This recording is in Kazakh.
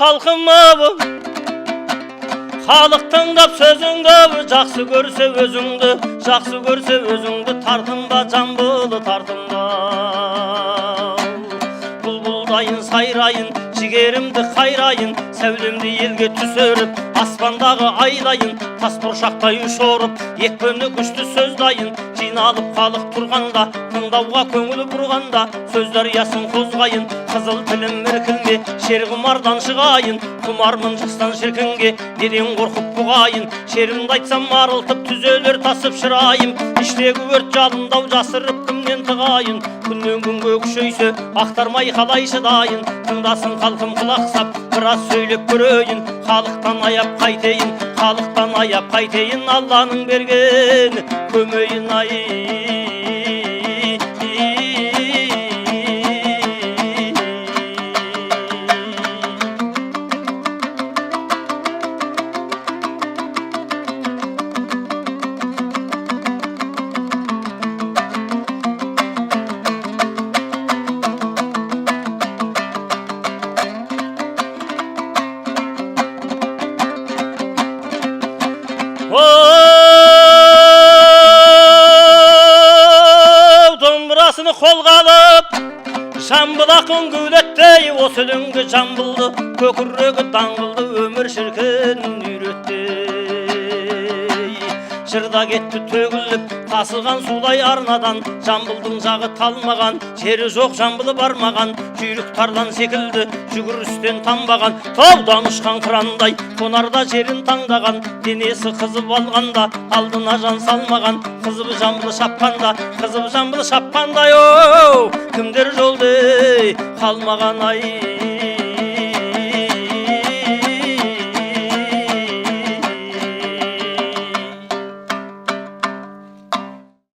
халқым халық тыңдап сөзіңді, жақсы көрсе өзіңді, тартынба жамбылы тартынба. Бұлбұлдайын сайрайын, жігерімді қайрайын, сәулемді елге түсіріп, аспандағы айдайын, тас бұршақтай ұшырып, екпіні күшті сөздайын, жиналып халық тұрғанда, тыңдауға көңіл бұрғанда, сөздер ясын қозғайын, қызыл тілім іркілме, шер құмардан шығайын, құмармын жастан шіркінге, неден қорқып бұғайын, шерімді айтсам арылтып, түзелер тасып шырайым, іштегі өрт жалындау жасырып кімнен тығайын, күннен күнге күшейсе, ақтармай қалай шыдайын, тыңдасын халқым құлақсап, біраз сөйлеп көрейін, халықтан аяп қайтейін, Алланың берген көмейін Домбырасыны қолға алып, жамбыл ақын гүлеттей, осы өлеңді жамбылды, көкірегі даңғылды, өмір шіркін үйретті. Жырда кетті төгіліп, тасыған судай арнадан, жамбылдың жағы талмаған, жері жоқ жамбылы бармаған, жүйрік тардан секілді, жүгірістен танбаған, таудан ұшқан қырандай, қонарда жерін таңдаған, денесі қызып алғанда, алдына жан салмаған, қызып жамбылы шапқанда, оу, кімдер жолды қалмаған ай.